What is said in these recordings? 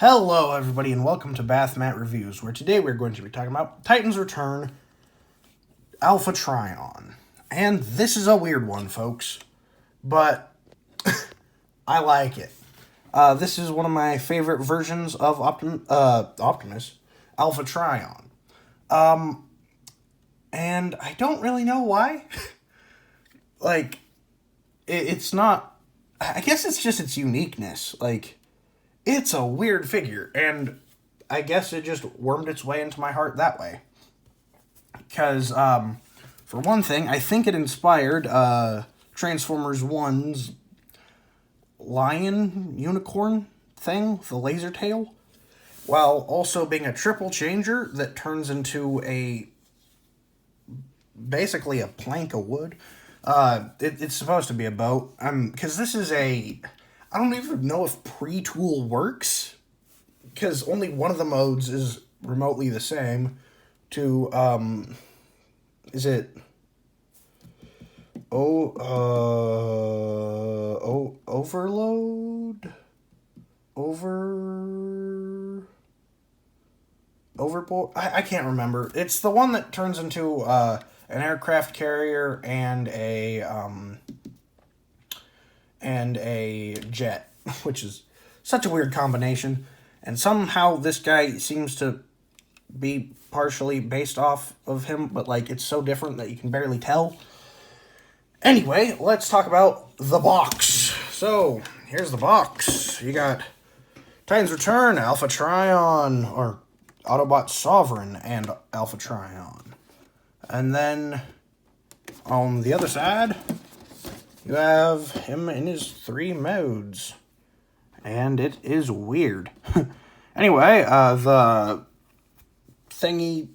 Hello, everybody, and welcome to Bath Mat Reviews, where today we're going to be talking about Titan's Return Alpha Trion. And this is a weird one, folks, but I like it. This is one of my favorite versions of Optimus, Alpha Trion. And I don't really know why. It's not... I guess it's just its uniqueness, it's a weird figure, and I guess it just wormed its way into my heart that way. Because, for one thing, I think it inspired Transformers 1's lion unicorn thing, the laser tail, while also being a triple changer that turns into basically a plank of wood. It's supposed to be a boat, because this is I don't even know if pre-tool works, because only one of the modes is remotely the same to, is it, overload? Overboard? I can't remember. It's the one that turns into, an aircraft carrier and a jet, which is such a weird combination. And somehow this guy seems to be partially based off of him, but it's so different that you can barely tell. Anyway, let's talk about the box. So, here's the box. You got Titan's Return, Alpha Trion, or Autobot Sovereign and Alpha Trion. And then on the other side, you have him in his 3 modes. And it is weird. Anyway, the thingy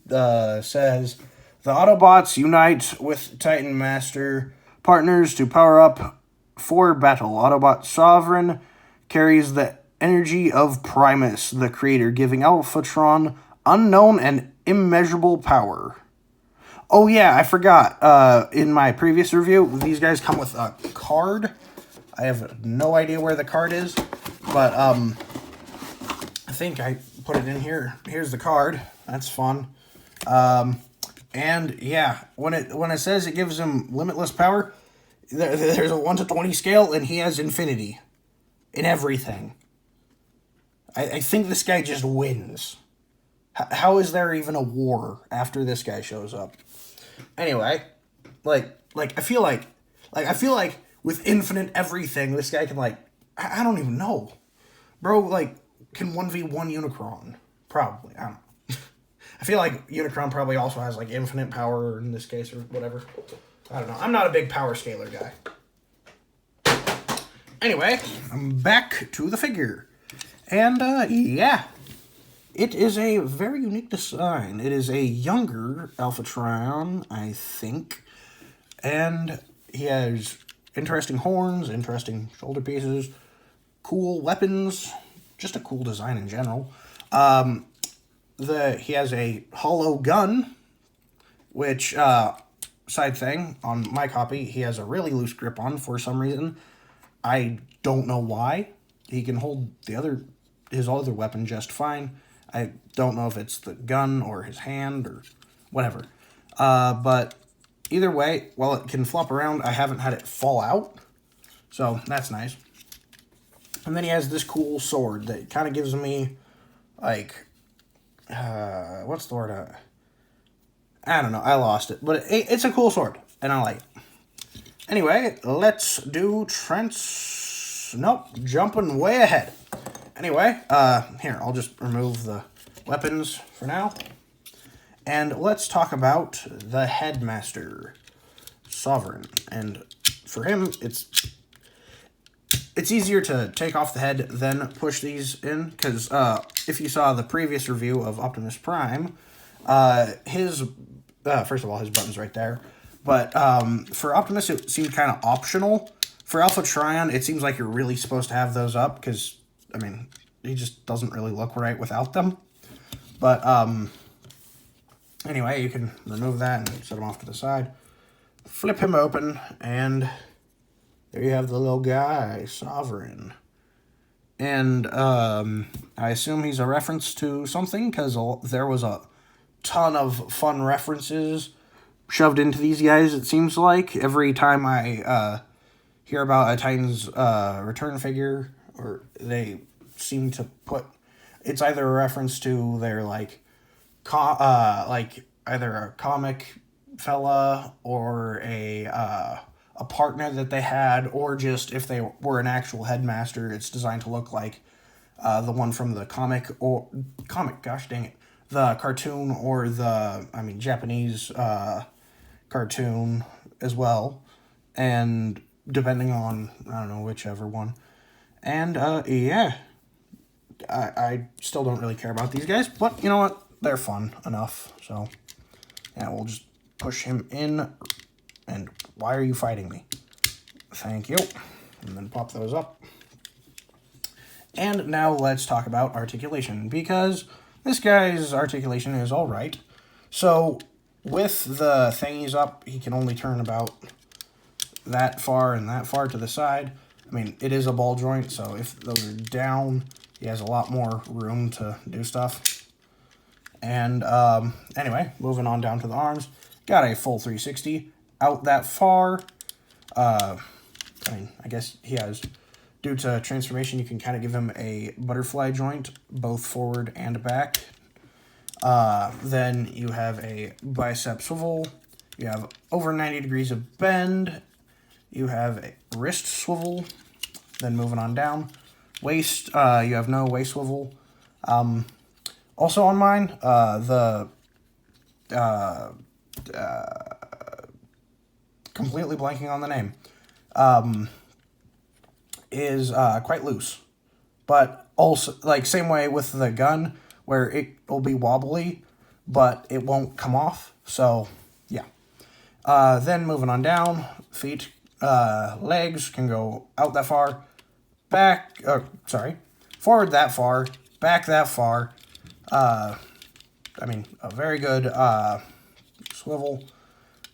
says, the Autobots unite with Titan Master partners to power up for battle. Autobot Sovereign carries the energy of Primus, the creator, giving Alphatron unknown and immeasurable power. Oh yeah, I forgot. In my previous review, these guys come with a card. I have no idea where the card is, but I think I put it in here. Here's the card. That's fun. And yeah, when it says it gives him limitless power, there's a 1 to 20 scale, and he has infinity in everything. I think this guy just wins. How is there even a war after this guy shows up? Anyway, I feel like with infinite everything, this guy can I don't even know, bro. Can 1v1 Unicron? Probably. I don't know. I feel like Unicron probably also has infinite power in this case or whatever. I don't know. I'm not a big power scaler guy. Anyway, I'm back to the figure, and yeah. It is a very unique design. It is a younger Alpha Trion, I think. And he has interesting horns, interesting shoulder pieces, cool weapons, just a cool design in general. He has a hollow gun, which, side thing, on my copy, he has a really loose grip on for some reason. I don't know why. He can hold his other weapon just fine. I don't know if it's the gun or his hand or whatever. But either way, while it can flop around, I haven't had it fall out. So that's nice. And then he has this cool sword that kind of gives me, what's the word? I don't know. I lost it. But it's a cool sword, and I like it. Anyway, let's do jumping way ahead. Anyway, here, I'll just remove the weapons for now. And let's talk about the Headmaster, Sovereign. And for him, it's easier to take off the head than push these in. Because if you saw the previous review of Optimus Prime, first of all, his button's right there. But for Optimus, it seemed kind of optional. For Alpha Trion, it seems like you're really supposed to have those up because he just doesn't really look right without them. But, anyway, you can remove that and set him off to the side. Flip him open, and there you have the little guy, Sovereign. And I assume he's a reference to something, because there was a ton of fun references shoved into these guys, it seems like. Every time I hear about a Titan's return figure, or they seem to put... It's either a reference to their, like either a comic fella or a partner that they had, or just if they were an actual headmaster, it's designed to look like the one from the comic, gosh dang it, the cartoon, or the, Japanese cartoon as well, and depending on, I don't know, whichever one. And, yeah, I still don't really care about these guys, but you know what? They're fun enough, so yeah, we'll just push him in. And why are you fighting me? Thank you. And then pop those up. And now let's talk about articulation, because this guy's articulation is all right. So with the thingies up, he can only turn about that far and that far to the side. I mean, it is a ball joint, so if those are down, he has a lot more room to do stuff. And anyway, moving on down to the arms. Got a full 360 out that far. I guess he has, due to transformation, you can kind of give him a butterfly joint, both forward and back. Then you have a bicep swivel. You have over 90 degrees of bend. You have a wrist swivel. Then moving on down. Waist, you have no waist swivel. Also on mine, completely blanking on the name, is quite loose. But also, like, same way with the gun, where it will be wobbly, but it won't come off. So, yeah. Then moving on down, feet, legs can go out that far, forward that far, back that far. A very good swivel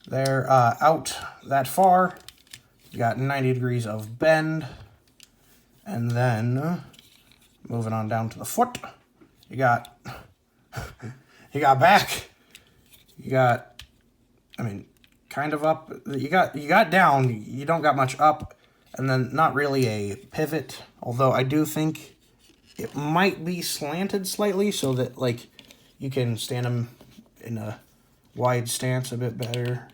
there, out that far. You got 90 degrees of bend. And then moving on down to the foot, you got back. You got, kind of up. You got down. You don't got much up, and then not really a pivot. Although I do think it might be slanted slightly, so that, like, you can stand him in a wide stance a bit better.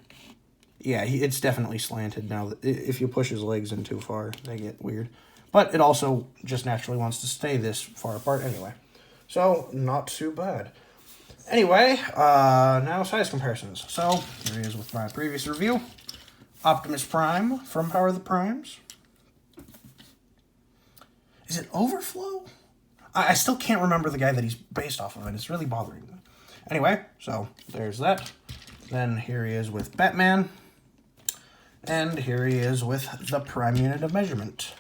Yeah, it's definitely slanted now. If you push his legs in too far, they get weird. But it also just naturally wants to stay this far apart anyway. So, not too bad. Anyway, now size comparisons. So, here he is with my previous review. Optimus Prime from Power of the Primes. Is it Overflow? I still can't remember the guy that he's based off of, and it's really bothering me. Anyway, so there's that. Then here he is with Batman. And here he is with the Prime Unit of Measurement.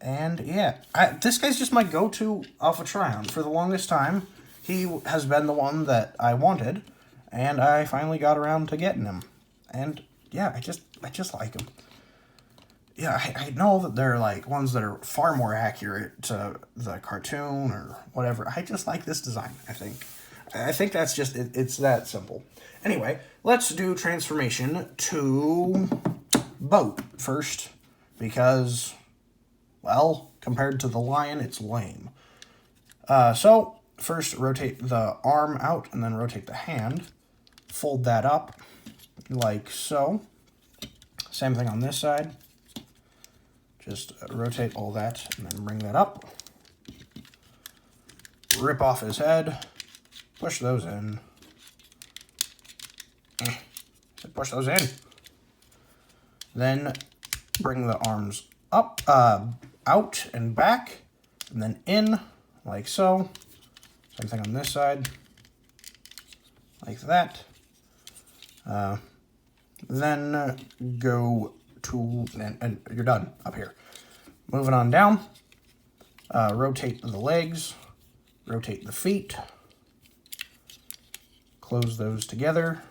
And yeah, this guy's just my go-to Alpha Trion. For the longest time, he has been the one that I wanted, and I finally got around to getting him. And yeah, I just like him. Yeah, I know that they're like ones that are far more accurate to the cartoon or whatever. I just like this design, I think. I think that's just, it's that simple. Anyway, let's do transformation to boat first, because, well, compared to the lion, it's lame. So, first rotate the arm out and then rotate the hand. Fold that up like so. Same thing on this side. Just rotate all that and then bring that up. Rip off his head. Push those in. Push those in. Then bring the arms up, out and back, and then in, like so. Same thing on this side, like that. Then go to, and you're done up here. Moving on down, rotate the legs, rotate the feet, close those together,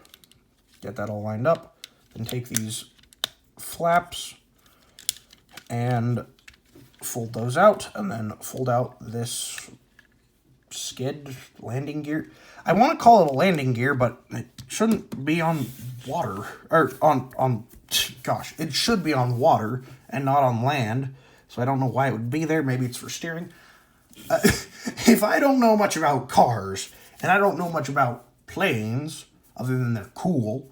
get that all lined up, then take these flaps and fold those out, and then fold out this skid landing gear. I want to call it a landing gear, but it shouldn't be on water, or gosh, it should be on water and not on land, so I don't know why it would be there. Maybe it's for steering. If I don't know much about cars, and I don't know much about planes, other than they're cool,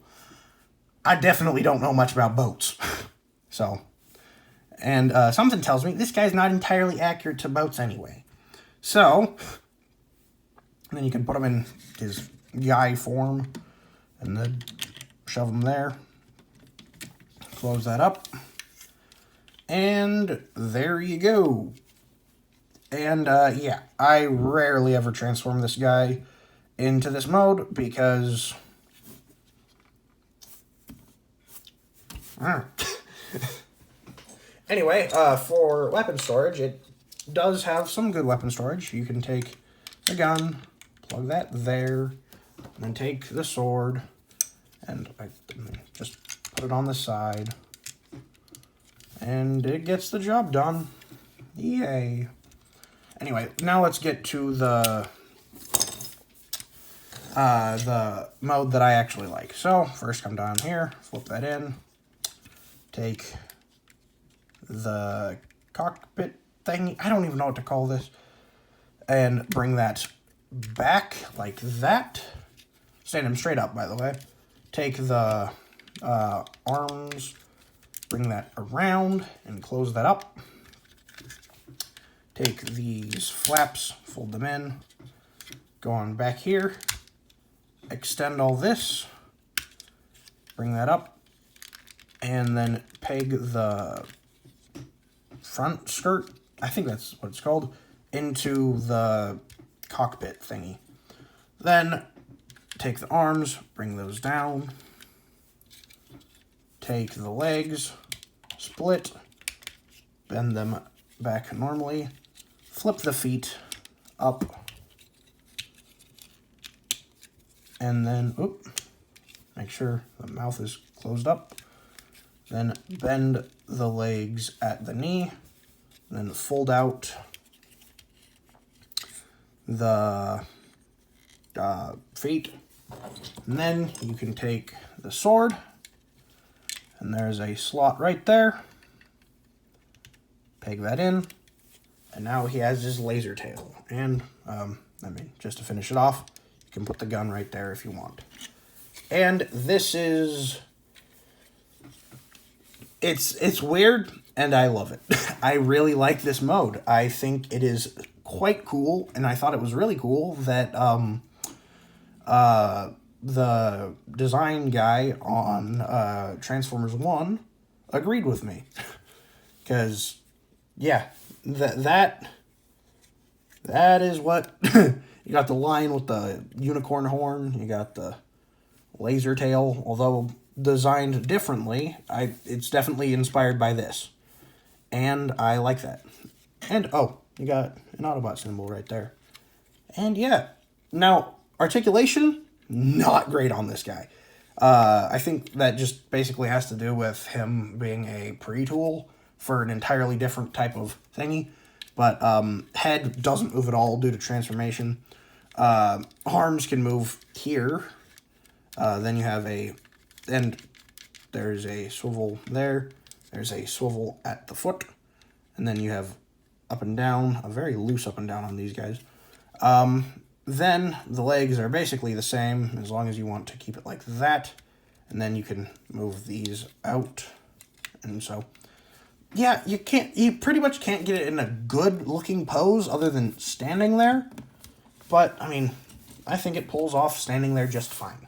I definitely don't know much about boats. So, and something tells me this guy's not entirely accurate to boats anyway. So, and then you can put him in his guy form, and then shove him there. Close that up. And there you go. And yeah, I rarely ever transform this guy into this mode because anyway, for weapon storage, it does have some good weapon storage. You can take the gun, plug that there, and then take the sword, and I just put it on the side, and it gets the job done. Yay. Anyway, now let's get to the mode that I actually like. So, first come down here, flip that in, take the cockpit thing, I don't even know what to call this, and bring that back like that. Stand him straight up, by the way. Take the arms, bring that around, and close that up. Take these flaps, fold them in, go on back here, extend all this, bring that up, and then peg the front skirt, I think that's what it's called, into the cockpit thingy. Then take the arms, bring those down, take the legs, split, bend them back normally, flip the feet up, and then, make sure the mouth is closed up, then bend the legs at the knee, then fold out the feet, and then you can take the sword, and there's a slot right there, peg that in, and now he has his laser tail. And, just to finish it off, you can put the gun right there if you want. And this is, it's weird, and I love it. I really like this mode. I think it is quite cool, and I thought it was really cool that, the design guy on, Transformers 1 agreed with me. Because, yeah, that is what you got, the lion with the unicorn horn, you got the laser tail, although designed differently. It's definitely inspired by this, and I like that. And you got an Autobot symbol right there. And yeah, now articulation, not great on this guy. I think that just basically has to do with him being a pre-tool for an entirely different type of thingy. But head doesn't move at all due to transformation. Arms can move here. Then you have and there's a swivel there. There's a swivel at the foot. And then you have up and down, a very loose up and down on these guys. Then the legs are basically the same as long as you want to keep it like that. And then you can move these out. And so, yeah, you pretty much can't get it in a good looking pose other than standing there. But, I mean, I think it pulls off standing there just fine.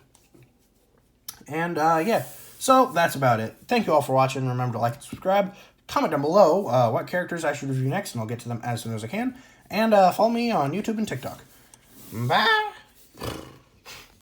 And, yeah, so that's about it. Thank you all for watching. Remember to like and subscribe. Comment down below what characters I should review next, and I'll get to them as soon as I can. And follow me on YouTube and TikTok. Bye!